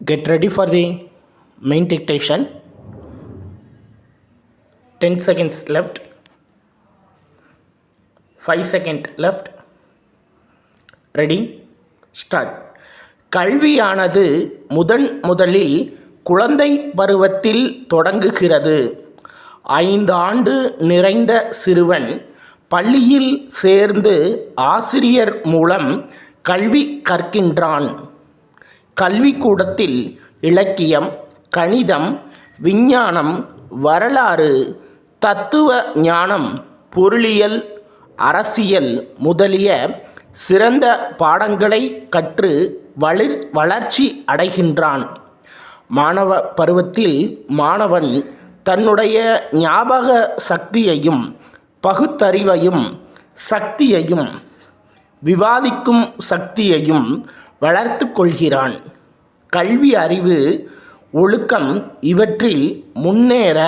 Get ready for the main dictation. 10 seconds left. 5 seconds left. Ready? Start. கல்வியானது முதலில் குழந்தை பருவத்தில் தொடங்குகிறது. 5 ஆண்டு நிறைந்த சிறுவன் பள்ளியில் சேர்ந்து ஆசிரியர் மூலம் கல்வி கற்கின்றான். கல்விக்கூடத்தில் இலக்கியம், கணிதம், விஞ்ஞானம், வரலாறு, தத்துவ ஞானம், பொருளியல், அரசியல் முதலிய சிறந்த பாடங்களை கற்று வளர்ச்சி அடைகின்றான். மாணவ பருவத்தில் மாணவன் தன்னுடைய ஞாபக சக்தியையும் பகுத்தறிவையும் சக்தியையும் விவாதிக்கும் சக்தியையும் வளர்த்து கொள்கிறான். கல்வி, அறிவு, ஒழுக்கம் இவற்றில் முன்னேற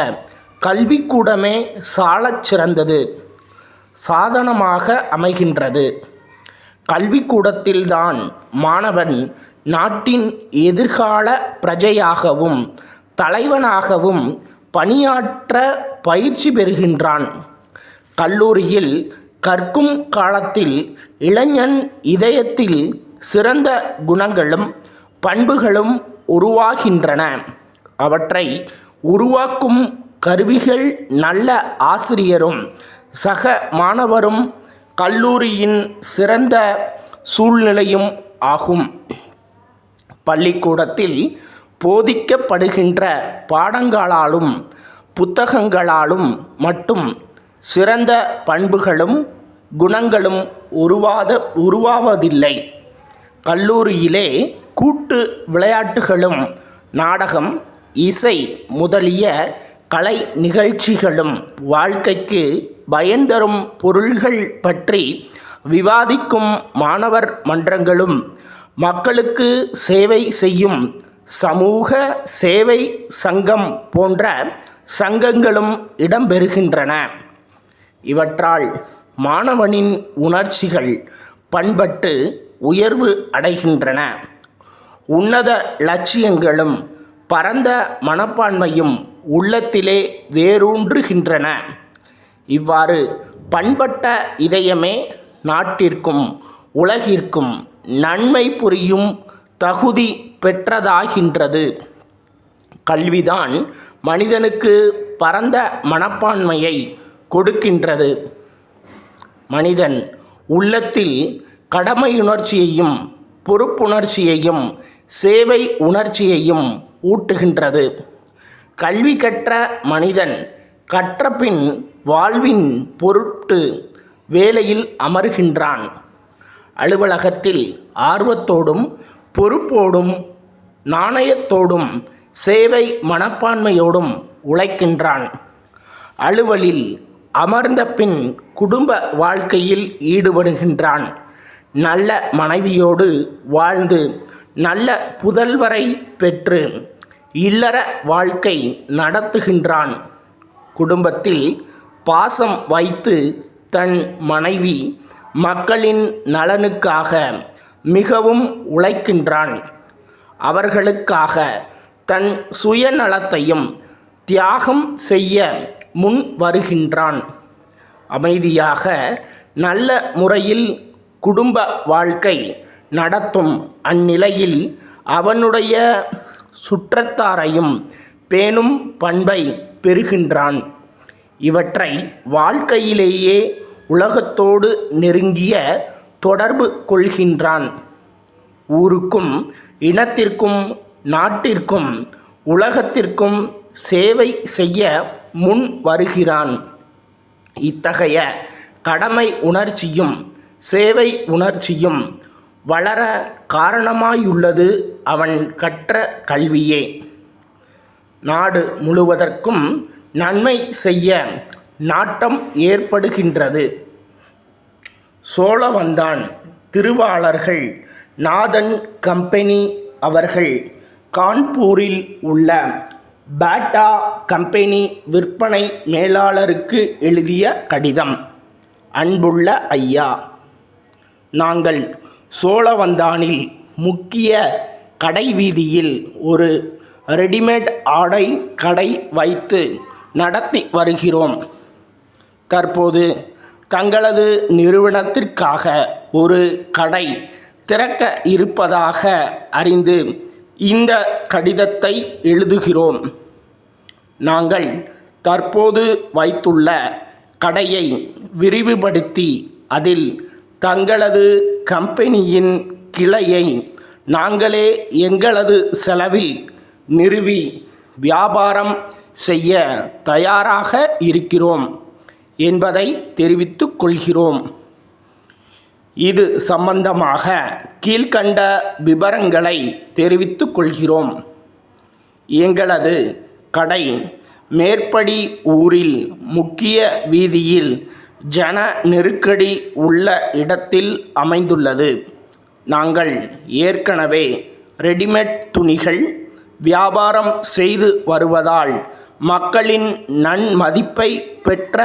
கல்விக்கூடமே சாலச் சிறந்தது சாதனமாக அமைகின்றது. கல்விக்கூடத்தில்தான் மாணவன் நாட்டின் எதிர்கால பிரஜையாகவும் தலைவனாகவும் பணியாற்ற பயிற்சி பெறுகின்றான். கல்லூரியில் கற்கும் காலத்தில் இளைஞன் இதயத்தில் சிறந்த குணங்களும் பண்புகளும் உருவாகின்றன. அவற்றை உருவாக்கும் கருவிகள் நல்ல ஆசிரியரும் சக மாணவரும் கல்லூரியின் சிறந்த சூழ்நிலையும் ஆகும். பள்ளிக்கூடத்தில் போதிக்கப்படுகின்ற பாடங்களாலும் புத்தகங்களாலும் மட்டும் சிறந்த பண்புகளும் குணங்களும் உருவாவதில்லை. கல்லூரியிலே கூட்டு விளையாட்டுகளும் நாடகம், இசை முதலிய கலை நிகழ்ச்சிகளும் வாழ்க்கைக்கு பயன்தரும் பொருள்கள் பற்றி விவாதிக்கும் மாணவர் மன்றங்களும் மக்களுக்கு சேவை செய்யும் சமூக சேவை சங்கம் போன்ற சங்கங்களும் இடம்பெறுகின்றன. இவற்றால் மாணவனின் உணர்ச்சிகள் பண்பட்டு உயர்வு அடைகின்றன. உன்னத லட்சியங்களும் பரந்த மனப்பான்மையும் உள்ளத்திலே வேரூன்றுகின்றன. இவ்வாறு பண்பட்ட இதயமே நாட்டிற்கும் உலகிற்கும் நன்மை புரியும் தகுதி பெற்றதாகின்றது. கல்விதான் மனிதனுக்கு பரந்த மனப்பான்மையை கொடுக்கின்றது. மனிதன் உள்ளத்தில் கடமையுணர்ச்சியையும் பொறுப்புணர்ச்சியையும் சேவை உணர்ச்சியையும் ஊட்டுகின்றது. கல்வி கற்ற மனிதன் கற்றபின் வாழ்வின் பொருட்டு வேலையில் அமர்கின்றான். அலுவலகத்தில் ஆர்வத்தோடும் பொறுப்போடும் நாணயத்தோடும் சேவை மனப்பான்மையோடும் உழைக்கின்றான். அலுவலில் அமர்ந்த பின் குடும்ப வாழ்க்கையில் ஈடுபடுகின்றான். நல்ல மனைவியோடு வாழ்ந்து நல்ல புதல்வரை பெற்று இல்லற வாழ்க்கை நடத்துகின்றான். குடும்பத்தில் பாசம் வைத்து தன் மனைவி மக்களின் நலனுக்காக மிகவும் உழைக்கின்றான். அவர்களுக்காக தன் சுயநலத்தையும் தியாகம் செய்ய முன் வருகின்றான். அமைதியாக நல்ல முறையில் குடும்ப வாழ்க்கை நடத்தும் அந்நிலையில் அவனுடைய சுற்றத்தாரையும் பேணும் பண்பை பெறுகின்றான். இவற்றை வாழ்க்கையிலேயே உலகத்தோடு நெருங்கிய தொடர்பு கொள்கின்றான். ஊருக்கும் இனத்திற்கும் நாட்டிற்கும் உலகத்திற்கும் சேவை செய்ய முன் வருகிறான். இத்தகைய கடமை உணர்ச்சியும் சேவை உணர்ச்சியும் வளர காரணமாயுள்ளது அவன் கற்ற கல்வியே. நாடு முழுவதற்கும் நன்மை செய்ய நாட்டம் ஏற்படுகின்றது. சோழவந்தான் திருவாளர்கள் நாதன் கம்பெனி அவர்கள் கான்பூரில் உள்ள பாட்டா கம்பெனி விற்பனை மேலாளருக்கு எழுதிய கடிதம். அன்புள்ள ஐயா, நாங்கள் சோழவந்தானில் முக்கிய கடை வீதியில் ஒரு ரெடிமேட் ஆடை கடை வைத்து நடத்தி வருகிறோம். தற்போது தங்களது நிறுவனத்திற்காக ஒரு கடை திறக்க இருப்பதாக அறிந்து இந்த கடிதத்தை எழுதுகிறோம். நாங்கள் தற்போது வைத்துள்ள கடையை விரிவுபடுத்தி அதில் தங்களது கம்பெனியின் கிளையை நாங்களே எங்களது செலவில் நிறுவி வியாபாரம் செய்ய தயாராக இருக்கிறோம் என்பதை தெரிவித்துக் கொள்கிறோம். இது சம்பந்தமாக கீழ்க்கண்ட விபரங்களை தெரிவித்துக் கொள்கிறோம். எங்களது கடை மேற்படி ஊரில் முக்கிய வீதியில் ஜன நெருக்கடி உள்ள இடத்தில் அமைந்துள்ளது. நாங்கள் ஏற்கனவே ரெடிமேட் துணிகள் வியாபாரம் செய்து வருவதால் மக்களின் நன்மதிப்பை பெற்ற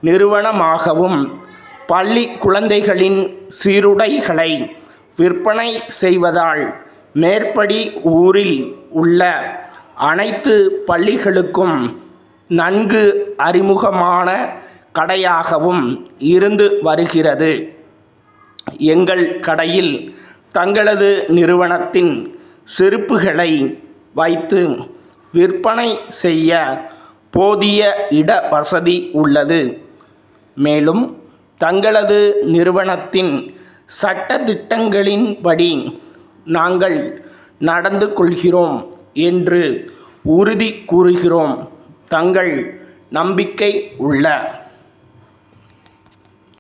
நிறுவனமாகவும் பள்ளி குழந்தைகளின் சீருடைகளை விற்பனை செய்வதால் மேற்படி ஊரில் உள்ள அனைத்து பள்ளிகளுக்கும் நன்கு அறிமுகமான கடையாகவும் இருந்து வருகிறது. எங்கள் கடையில் தங்களது நிறுவனத்தின் செருப்புகளை வைத்து விற்பனை செய்ய போதிய இட வசதி உள்ளது. மேலும் தங்களது நிறுவனத்தின் சட்டதிட்டங்களின்படி நாங்கள் நடந்து கொள்கிறோம் என்று உறுதி கூறுகிறோம். தங்கள் நம்பிக்கை உள்ள